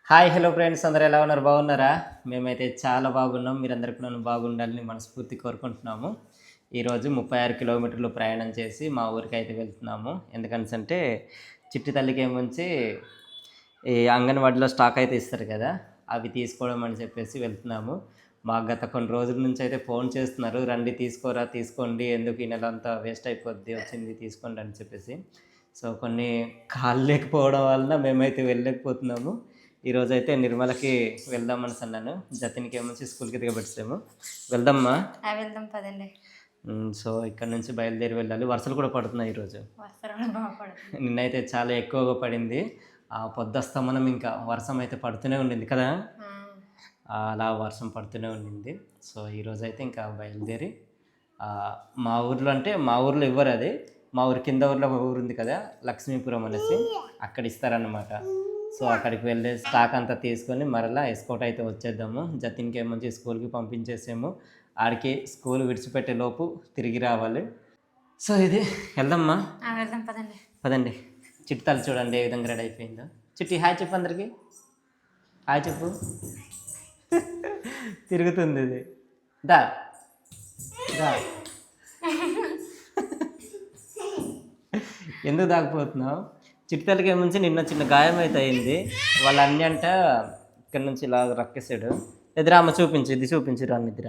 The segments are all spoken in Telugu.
హాయ్ హలో ఫ్రెండ్స్, అందరూ ఎలా ఉన్నారు? బాగున్నారా? మేమైతే చాలా బాగున్నాం. మీరందరూ కూడా బాగుండాలని మనస్ఫూర్తి కోరుకుంటున్నాము. ఈరోజు 36 కిలోమీటర్లు ప్రయాణం చేసి మా ఊరికైతే వెళ్తున్నాము. ఎందుకనంటే చిట్టి తల్లికి ఏముంచి ఈ అంగన్వాడీలో స్టాక్ అయితే ఇస్తారు కదా, అవి తీసుకోవడం అని చెప్పేసి వెళ్తున్నాము. మాకు గత కొన్ని రోజుల నుంచి అయితే ఫోన్ చేస్తున్నారు, రండి తీసుకోరా, తీసుకోండి, ఎందుకు ఈ నెల అంతా వేస్ట్ అయిపోద్ది, వచ్చింది తీసుకోండి అని చెప్పేసి. సో కొన్ని కాళ్ళు లేకపోవడం వలన మేమైతే వెళ్ళలేకపోతున్నాము. ఈరోజైతే నిర్మలకి వెళ్దామని అన్నాను. జతిన్కి ఏమొచ్చి స్కూల్కి దిగబెట్టాము. వెళ్దామా? వెళ్దాం పదండి. సో ఇక్కడ నుంచి బయలుదేరి వెళ్ళాలి. వర్షాలు కూడా పడుతున్నాయి ఈరోజు. నిన్నైతే చాలా ఎక్కువగా పడింది. పొద్దస్తమనం ఇంకా వర్షం అయితే పడుతూనే ఉండింది కదా, అలా వర్షం పడుతూనే ఉండింది. సో ఈరోజు అయితే ఇంకా బయలుదేరి మా ఊర్లో, అంటే మా ఊర్లో ఇవ్వరు, అది మా ఊరి కింద ఊర్లో ఒక ఊరు ఉంది కదా, లక్ష్మీపురం అనేసి, అక్కడ ఇస్తారన్నమాట. సో అక్కడికి వెళ్ళి స్టాక్ అంతా తీసుకొని మరలా ఎస్కోట్ అయితే వచ్చేద్దాము. జతిన్కి ఏమొచ్చి స్కూల్కి పంపించేసాము. ఆడికి స్కూల్ విడిచిపెట్టే లోపు తిరిగి రావాలి. సో ఇది వెళ్దామ్మా. వెళ్దాం పదండి. పదండి. చిట్టాలు చూడండి ఏ విధంగా రెడీ అయిపోయిందో. చిట్టి హాయ్ చెప్పు, అందరికి హాయ్ చెప్పు. తిరుగుతుంది ఇది. దా దా. ఎందుకు దాగిపోతున్నావు? చిట్టితలకి ఏముంచి నిన్న చిన్న గాయం అయితే అయింది. వాళ్ళ అన్నీ అంట ఇక్కడ నుంచి ఇలా రక్కేసాడు. ఎదురామ్మ చూపించు, ఇది చూపించు రా, నిద్ర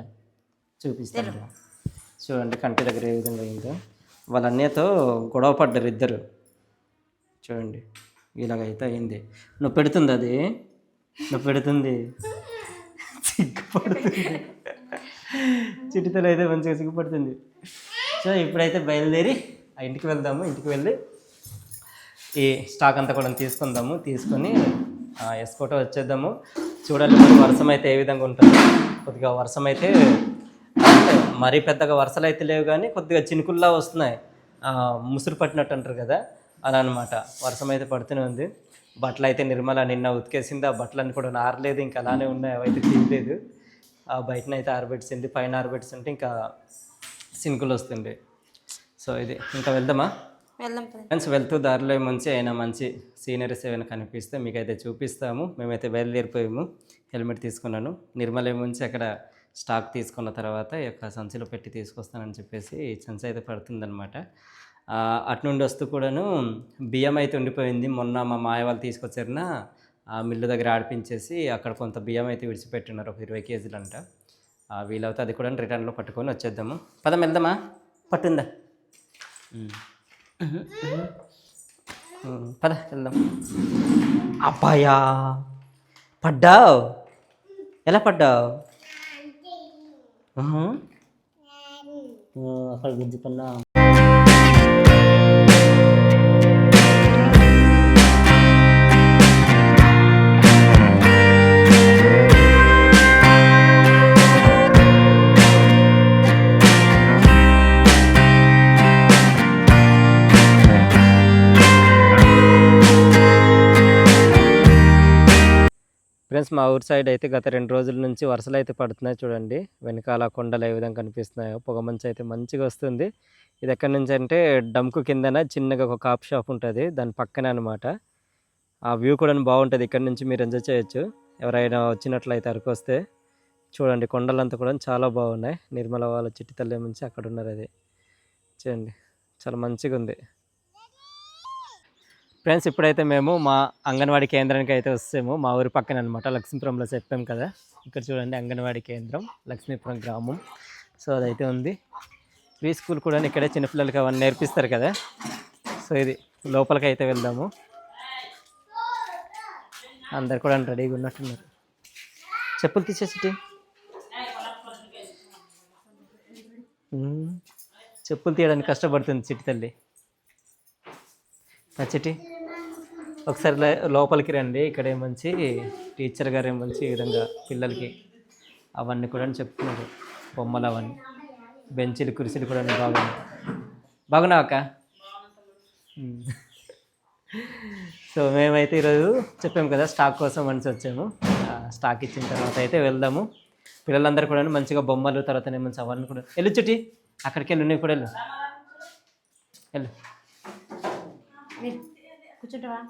చూపిస్తాను. చూడండి కంటి దగ్గర ఏ విధంగా అయిందో. వాళ్ళ అన్నయ్యతో గొడవ పడ్డారు ఇద్దరు. చూడండి ఇలాగైతే అయింది. నువ్వు పెడుతుంది, అది నువ్వు పెడుతుంది, సిగ్గుపడుతుంది. చిట్టితలు అయితే మంచిగా సిగ్గుపడుతుంది. సో ఇప్పుడైతే బయలుదేరి ఆ ఇంటికి వెళ్దాము. ఇంటికి వెళ్ళి ఈ స్టాక్ అంతా కూడా తీసుకుందాము. తీసుకొని ఎస్కోట వచ్చేద్దాము. చూడాలి మరి వర్షం అయితే ఏ విధంగా ఉంటుంది. కొద్దిగా వర్షం అయితే అంటే మరీ పెద్దగా వర్షాలు అయితే లేవు, కానీ కొద్దిగా చినుకుల్లా వస్తున్నాయి. ముసురు పట్టినట్టు అంటారు కదా, అలా అనమాట. వర్షం అయితే పడుతూనే ఉంది. బట్టలు అయితే నిర్మల నిన్న ఉతికేసింది. ఆ బట్టలన్నీ కూడా ఆరలేదు, ఇంకా అలానే ఉన్నాయి, అవైతే తీయలేదు. బయటనైతే ఆరబెట్టింది, పైన ఆరబెట్టింటే ఇంకా చినుకులు వస్తుండే. సో ఇది ఇంకా వెళ్దామా? ఫ్రెండ్స్ వెళ్తూ దారిలో మంచి అయినా మంచి సీనరీస్ ఏమైనా కనిపిస్తే మీకైతే చూపిస్తాము. మేమైతే బయలుదేరిపోయాము. హెల్మెట్ తీసుకున్నాను. నిర్మల ఏముంచి అక్కడ స్టాక్ తీసుకున్న తర్వాత ఈ యొక్క సంచిలో పెట్టి తీసుకొస్తానని చెప్పేసి సంచి అయితే పడుతుందనమాట. అటు నుండి వస్తూ కూడాను బియ్యం అయితే ఉండిపోయింది. మొన్న మా మాయ వాళ్ళు తీసుకొచ్చారన ఆ మిల్లు దగ్గర ఆడిపించేసి అక్కడ కొంత బియ్యం అయితే విడిచిపెట్టున్నారు, ఒక 20 కేజీలు అంట. వీలవుతే అది కూడా రిటర్న్లో పట్టుకొని వచ్చేద్దాము. పదం వెళ్దామా? పట్టుందా? పద వెళ్దాం. అబ్బాయా పడ్డావు? ఎలా పడ్డావు? అక్కడ గుంజుకున్నా. ఫ్రెండ్స్ మా ఊరి సైడ్ అయితే గత 2 రోజుల నుంచి వర్షాలు అయితే పడుతున్నాయి. చూడండి వెనకాల కొండలు ఏ విధంగా కనిపిస్తున్నాయో. పొగ మంచి అయితే మంచిగా వస్తుంది. ఇది ఎక్కడి నుంచి అంటే డంకు కిందన చిన్నగా ఒక కాప్ షాప్ ఉంటుంది, దాని పక్కనే అనమాట. ఆ వ్యూ కూడా బాగుంటుంది. ఇక్కడ నుంచి మీరు ఎంజాయ్ చేయొచ్చు. ఎవరైనా వచ్చినట్లయితే అరకు వస్తే చూడండి, కొండలంతా కూడా చాలా బాగున్నాయి. నిర్మల వాళ్ళ చిట్టి తల్లి నుంచి అక్కడ ఉన్నారు, అది చూడండి చాలా మంచిగా ఉంది. ఫ్రెండ్స్ ఇప్పుడైతే మేము మా అంగన్వాడీ కేంద్రానికి అయితే వస్తాము. మా ఊరి పక్కన అనమాట, లక్ష్మీపురంలో చెప్పాం కదా. ఇక్కడ చూడండి అంగన్వాడీ కేంద్రం, లక్ష్మీపురం గ్రామం. సో అదైతే ఉంది. ప్రీ స్కూల్ కూడా ఇక్కడే చిన్నపిల్లలకి అవన్నీ నేర్పిస్తారు కదా. సో ఇది లోపలికి అయితే వెళ్దాము. అందరు కూడా రెడీగా ఉన్నట్టున్నారు. చెప్పులు తీసేసి, చెప్పులు తీయడానికి కష్టపడుతుంది చిట్టి తల్లి. చిట్టి ఒకసారి లోపలికి రండి. ఇక్కడ ఏమంచి టీచర్ గారు ఏమంచి ఈ విధంగా పిల్లలకి అవన్నీ కూడా చెప్తున్నారు. బొమ్మలు అవన్నీ, బెంచీలు కుర్చీలు కూడా బాగున్నావు అక్క? సో మేమైతే ఈరోజు చెప్పాము కదా స్టాక్ కోసం మనిషి వచ్చాము. స్టాక్ ఇచ్చిన తర్వాత అయితే వెళ్దాము. పిల్లలందరూ కూడా మంచిగా బొమ్మలు తర్వాత ఏమంచి అవన్నీ కూడా వెళ్ళు. చుట్టి అక్కడికి వెళ్ళు, నువ్వు కూడా వెళ్ళు. కూర్చుంటావా?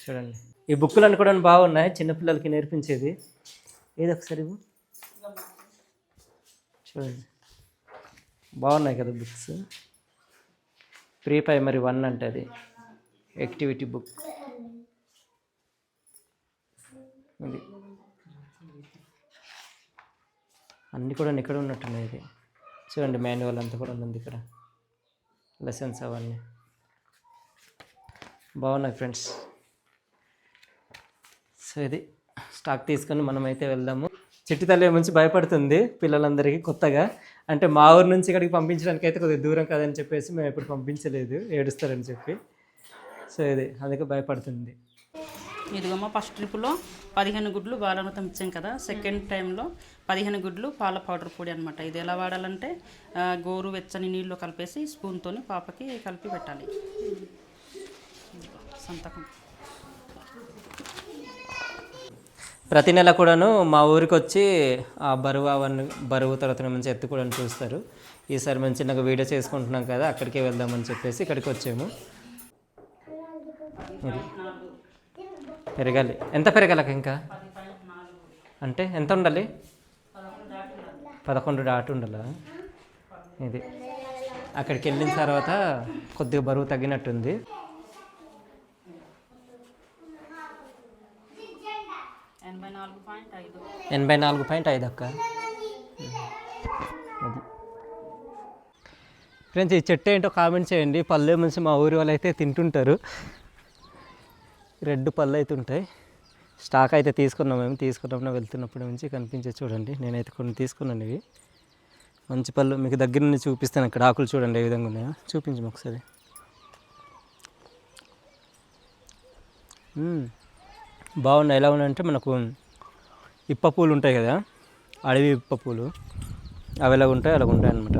చూడండి ఈ బుక్కులు అనుకోవడం బాగున్నాయి, చిన్నపిల్లలకి నేర్పించేది. ఏదో ఒకసారి ఇవ్వు. చూడండి బాగున్నాయి కదా బుక్స్. ప్రీ ప్రైమరీ 1 అంటే అది యాక్టివిటీ బుక్. ఇది అన్నీ కూడా ఇక్కడ ఉన్నట్టున్నాయి. ఇది చూడండి మాన్యువల్ అంతా కూడా ఉంది ఇక్కడ, లెసన్స్ అవన్నీ బాగున్నాయి ఫ్రెండ్స్. సో ఇది స్టాక్ తీసుకొని మనమైతే వెళ్దాము. చిట్టి తల్లి నుంచి భయపడుతుంది పిల్లలందరికీ కొత్తగా, అంటే మా ఊరు నుంచి ఇక్కడికి పంపించడానికి అయితే కొద్దిగా దూరం కదని చెప్పేసి మేము ఎప్పుడు పంపించలేదు, ఏడుస్తారని చెప్పి. సో ఇది అందుకే భయపడుతుంది. ఇదిగోమ్మ ఫస్ట్ ట్రిప్లో 15 గుడ్లు బాలామృతం ఇచ్చాం కదా, సెకండ్ టైంలో 15 గుడ్లు పాల పౌడర్ పొడి అనమాట. ఇది ఎలా వాడాలంటే గోరు వెచ్చని నీళ్ళు కలిపేసి స్పూన్తో పాపకి కలిపి పెట్టాలి. సంతకం. ప్రతి నెల కూడాను మా ఊరికి వచ్చి ఆ బరువు తర్వాత నుంచి ఎత్తు కూడా చూస్తారు. ఈసారి మేము చిన్నగా వీడియో చేసుకుంటున్నాం కదా, అక్కడికే వెళ్దామని చెప్పేసి ఇక్కడికి వచ్చాము. పెరగాలి. ఎంత పెరగాలక ఇంకా అంటే ఎంత ఉండాలి? 11 దాటి ఉండాలా? ఇది అక్కడికి వెళ్ళిన తర్వాత కొద్దిగా బరువు తగ్గినట్టుంది. 84.5 అక్క. ఫ్రెండ్స్ ఈ చెట్టు ఏంటో కామెంట్ చేయండి. పళ్ళు నుంచి మా ఊరి వాళ్ళు అయితే తింటుంటారు. రెడ్ పళ్ళు అయితే ఉంటాయి. స్టాక్ అయితే తీసుకున్నాము వెళ్తున్నప్పటి నుంచి కనిపించే. చూడండి నేనైతే కొన్ని తీసుకున్నాను. ఇవి మంచి పళ్ళు, మీకు దగ్గర నుంచి చూపిస్తాను. ఇక్కడ ఆకులు చూడండి ఏ విధంగా ఉన్నాయో, చూపించము ఒకసారి. బాగున్నాయి. ఎలా ఉన్నాయంటే మనకు ఇప్ప పూలు ఉంటాయి కదా, అడవి ఇప్ప పూలు, అవి ఎలాగ ఉంటాయి అన్నమాట.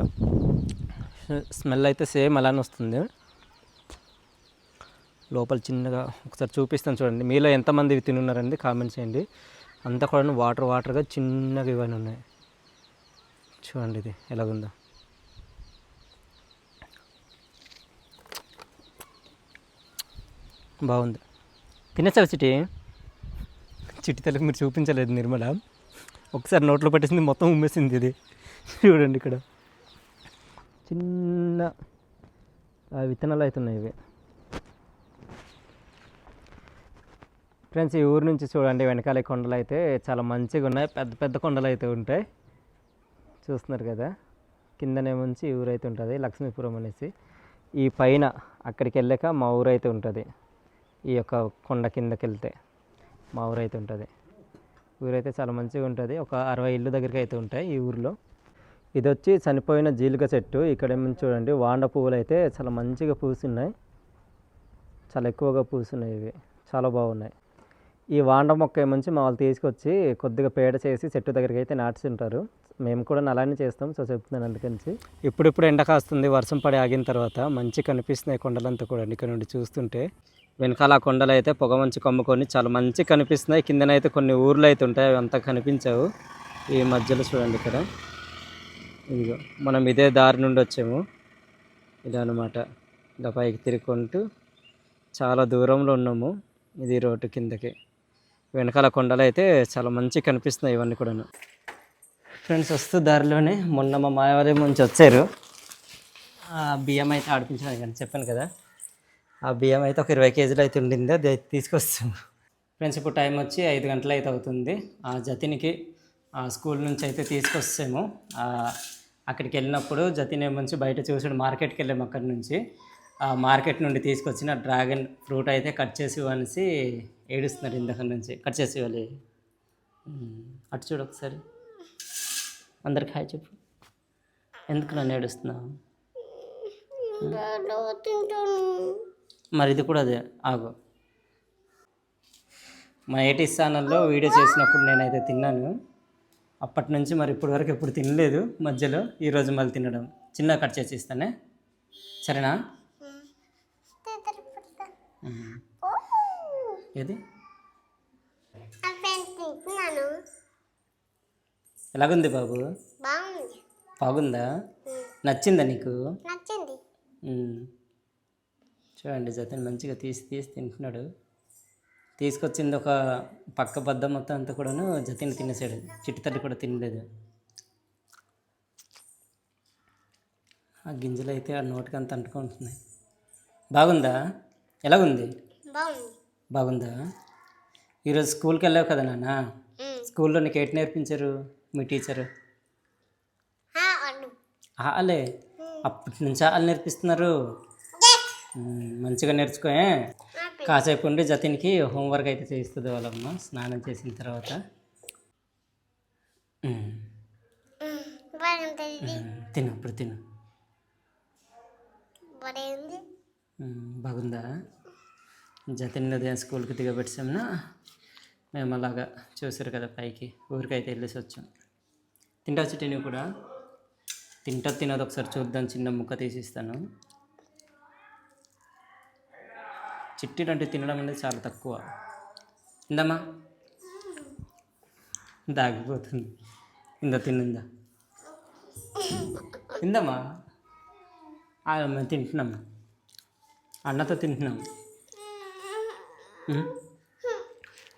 స్మెల్ అయితే సేమ్ అలానే వస్తుంది. లోపల చిన్నగా ఒకసారి చూపిస్తాను చూడండి. మీలో ఎంతమంది ఇవి తినున్నారండి కామెంట్ చేయండి. అంతా కూడా వాటర్గా చిన్నగా ఇవన్నీ ఉన్నాయి. చూడండి ఇది ఎలాగుందో. బాగుంది. తినేసావు చిట్టి తల్లికి మీరు చూపించలేదు నిర్మల. ఒకసారి నోట్లో పట్టేసింది, మొత్తం ఉమ్మేసింది. ఇది చూడండి ఇక్కడ చిన్న విత్తనాలు అవుతున్నాయి ఇవి. ఫ్రెండ్స్ ఈ ఊరు నుంచి చూడండి వెనకాల కొండలు అయితే చాలా మంచిగా ఉన్నాయి. పెద్ద పెద్ద కొండలు అయితే ఉంటాయి, చూస్తున్నారు కదా. కిందనేముంచి ఈ ఊరు అయితే ఉంటుంది, లక్ష్మీపురం అనేసి. ఈ పైన అక్కడికి వెళ్ళాక మా ఊరు అయితే ఉంటుంది. ఈ యొక్క కొండ కిందకి వెళ్తే మా ఊరు అయితే ఉంటుంది. ఊరైతే చాలా మంచిగా ఉంటుంది. ఒక 60 ఇళ్ళు దగ్గరికి అయితే ఉంటాయి ఈ ఊరిలో. ఇది వచ్చి చనిపోయిన జీలుగ చెట్టు. ఇక్కడ ఏమో చూడండి వాండ పువ్వులు అయితే చాలా మంచిగా పూస్తున్నాయి, చాలా ఎక్కువగా పూస్తున్నాయి. ఇవి చాలా బాగున్నాయి. ఈ వాండ మొక్క ఏమంచి మా వాళ్ళు తీసుకొచ్చి కొద్దిగా పేడ చేసి చెట్టు దగ్గరికి అయితే నాటుతుంటారు. మేము కూడా అలానే చేస్తాం. సో చెప్తున్నాను అందుకని. ఇప్పుడిప్పుడు ఎండ కాస్తుంది, వర్షం పడి ఆగిన తర్వాత మంచి కనిపిస్తున్నాయి కొండలంతా కూడా. ఇక్కడ నుండి చూస్తుంటే వెనకాల ఆ కొండలు అయితే పొగ మంచి కమ్ముకొని చాలా మంచి కనిపిస్తున్నాయి. కిందనైతే కొన్ని ఊర్లు అయితే ఉంటాయి, అవి అంతా కనిపించావు. ఈ మధ్యలో చూడండి ఇక్కడ, ఇదిగో మనం ఇదే దారి నుండి వచ్చాము. ఇలా అనమాట, ఇలా పైకి తిరుగుకుంటూ చాలా దూరంలో ఉన్నాము. ఇది రోడ్డు కిందకి. వెనకాల కొండలు అయితే చాలా మంచి కనిపిస్తున్నాయి ఇవన్నీ కూడాను. ఫ్రెండ్స్ వస్తూ దారిలోనే మొన్న మా మాయవారి నుంచి వచ్చారు. బియ్యం అయితే ఆడిపించాను కానీ చెప్పాను కదా, ఆ బియ్యం అయితే ఒక 20 కేజీలు అయితే ఉండింది, అది అయితే తీసుకొస్తాము. ఫ్రెండ్స్ ఇప్పుడు టైం వచ్చి 5 గంటలు అయితే అవుతుంది. ఆ జతినికి స్కూల్ నుంచి అయితే తీసుకొస్తాము. అక్కడికి వెళ్ళినప్పుడు జతిని ఏమొచ్చి బయట చూసాడు, మార్కెట్కి వెళ్ళాము. అక్కడి నుంచి ఆ మార్కెట్ నుండి తీసుకొచ్చిన డ్రాగన్ ఫ్రూట్ అయితే కట్ చేసి ఇవ్వనేసి ఏడుస్తున్నారు ఇందక్కడి నుంచి. కట్ చేసి ఇవ్వాలి. అటు చూడు ఒకసారి, అందరికి హాయ్ చెప్పు. ఎందుకు నన్ను ఏడుస్తున్నావు? మరి ఇది కూడా అదే ఆగు. మా 80s ఛానల్లో వీడియో చేసినప్పుడు నేనైతే తిన్నాను. అప్పటి నుంచి మరి ఇప్పటి వరకు ఎప్పుడు తినలేదు. మధ్యలో ఈరోజు మళ్ళీ తినడం. చిన్న కట్ చేసి ఇస్తానే, సరేనా? ఏది ఎలాగుంది బాబు? బాగుందా? నచ్చిందా నీకు? చూడండి జతన్ మంచిగా తీసి తింటున్నాడు. తీసుకొచ్చింది ఒక పక్క బద్ద మొత్తం అంతా కూడాను జతిన్ తినేసాడు. చిట్టి తల్లి కూడా తినలేదు. ఆ గింజలు అయితే ఆ నోటికి అంత అంటుకుంటున్నాయి. బాగుందా? ఎలాగుంది? బాగుందా? ఈరోజు స్కూల్కి వెళ్ళావు కదా నాన్న? స్కూల్లో నీకు ఏంటి నేర్పించారు మీ టీచరు? ఆలే అప్పటి నుంచి ఆలు నేర్పిస్తున్నారు. మంచిగా నేర్చుకో. కాసేపు ఉండి జతిన్కి హోంవర్క్ అయితే చేస్తుంది వాళ్ళమ్మ స్నానం చేసిన తర్వాత. తిను ఇప్పుడు తిను. బాగుందా? జతిన్ ఉదయం స్కూల్కి దిగబెట్టామన్నా మేము అలాగా చూసారు కదా పైకి ఊరికైతే వెళ్ళేసి వచ్చాం. తింటా చిట్టి నువ్వు కూడా? తినదు ఒకసారి చూద్దాం. చిన్న ముక్క తీసిస్తాను. చిట్టి అంటే తినడం అనేది చాలా తక్కువ. ఇందమ్మా దాగిపోతుంది. తిందా ఇందమ్మా. మేము తింటున్నాము, అన్నతో తింటున్నాము.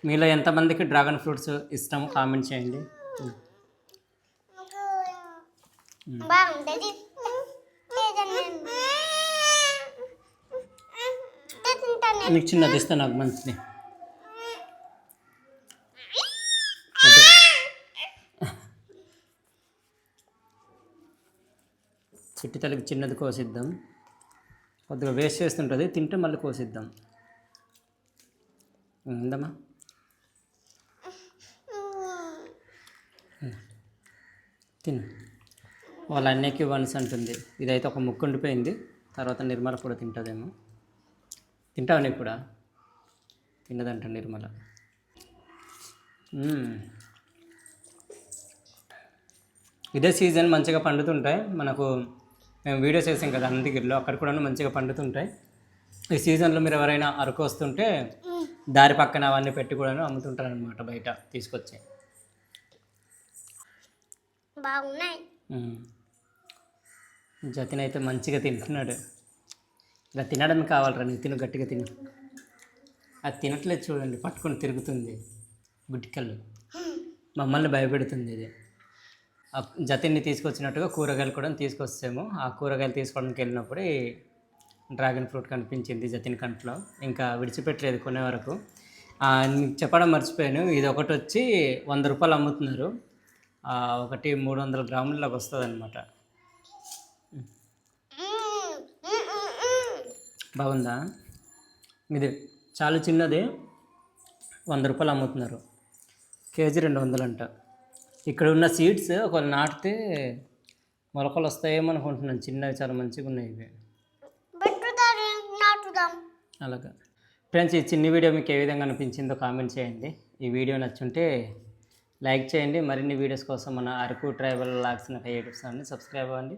మీలో ఎంతమందికి డ్రాగన్ ఫ్రూట్స్ ఇష్టమో కామెంట్ చేయండి. నీకు చిన్నది ఇస్తే నాకు మంచిది. చిట్టి తల్లికి చిన్నది కోసిద్దాం. కొద్దిగా వేస్ట్ చేస్తుంటుంది, తింటే మళ్ళీ కోసిద్దాం. ఉందమ్మా. తిను. వాళ్ళ అన్నయ్యకి వన్స్ అంటుంది. ఇదైతే ఒక ముక్కు ఉండిపోయింది. తర్వాత నిర్మల కూడా తింటుందేమో. తింటావు నీకు కూడా? తిన్నదంట నిర్మల. ఇదే సీజన్ మంచిగా పండుతుంటాయి మనకు. మేము వీడియోస్ చేసాం కదా అనంతగిరిలో, అక్కడ కూడా మంచిగా పండుతుంటాయి. ఈ సీజన్లో మీరు ఎవరైనా అరకు వస్తుంటే దారి పక్కన అవన్నీ పెట్టి కూడా అమ్ముతుంటారు అనమాట బయట తీసుకొచ్చి. బాగున్నాయి. జతిన్ అయితే మంచిగా తింటున్నాడు. ఇలా తినడం కావాలరా నీకు. తిను, గట్టిగా తిను. అది తినట్లేదు చూడండి, పట్టుకొని తిరుగుతుంది గుడ్డికళ్ళు. మమ్మల్ని భయపెడుతుంది ఇది. జతిన్ని తీసుకొచ్చినట్టుగా కూరగాయలు కూడా తీసుకొచ్చాము. ఆ కూరగాయలు తీసుకోవడానికి వెళ్ళినప్పుడు డ్రాగన్ ఫ్రూట్ కనిపించింది జతిన్ కంట్లో. ఇంకా విడిచిపెట్టలేదు కొనే వరకు. మీకు చెప్పడం మర్చిపోయాను, ఇది ఒకటి వచ్చి 100 రూపాయలు అమ్ముతున్నారు. ఒకటి 300 గ్రాములకి వస్తుంది అనమాట. బాగుందా? ఇది చాలా చిన్నది, 100 రూపాయలు అమ్ముతున్నారు. కేజీ 200 అంట. ఇక్కడ ఉన్న సీడ్స్ ఒకవేళ నాటితే మొలకలు వస్తాయేమో అనుకుంటున్నాను. చిన్నవి చాలా మంచిగా ఉన్నాయి ఇవి. అలాగా ఫ్రెండ్స్, ఈ చిన్న వీడియో మీకు ఏ విధంగా అనిపించిందో కామెంట్ చేయండి. ఈ వీడియో నచ్చుంటే లైక్ చేయండి. మరిన్ని వీడియోస్ కోసం మన అరకు ట్రైబల్ వ్లాగ్స్ యూట్యూబ్ ఛానల్ని సబ్స్క్రైబ్ అవ్వండి.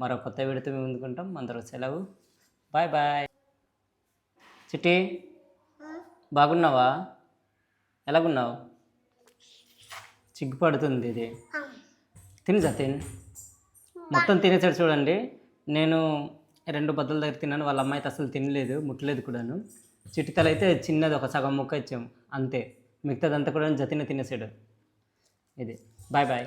మరో కొత్త వీడియోతో మేము ముందుకుంటాం. అందరూ సెలవు. Bye bye. చిట్టి బాగున్నావా? ఎలాగున్నావు? సిగ్గుపడుతుంది ఇది. తిను జతిన్. మొత్తం తినేసాడు చూడండి. నేను 2 బద్దల దగ్గర తిన్నాను. వాళ్ళ అమ్మాయి అయితే అసలు తినలేదు, ముట్టలేదు కూడాను. చిటికలు అయితే చిన్నది ఒక సగం ముక్క ఇచ్చాము అంతే. మిగతాదంతా కూడా జతిన్ తినేసాడు. ఇది బాయ్ బాయ్.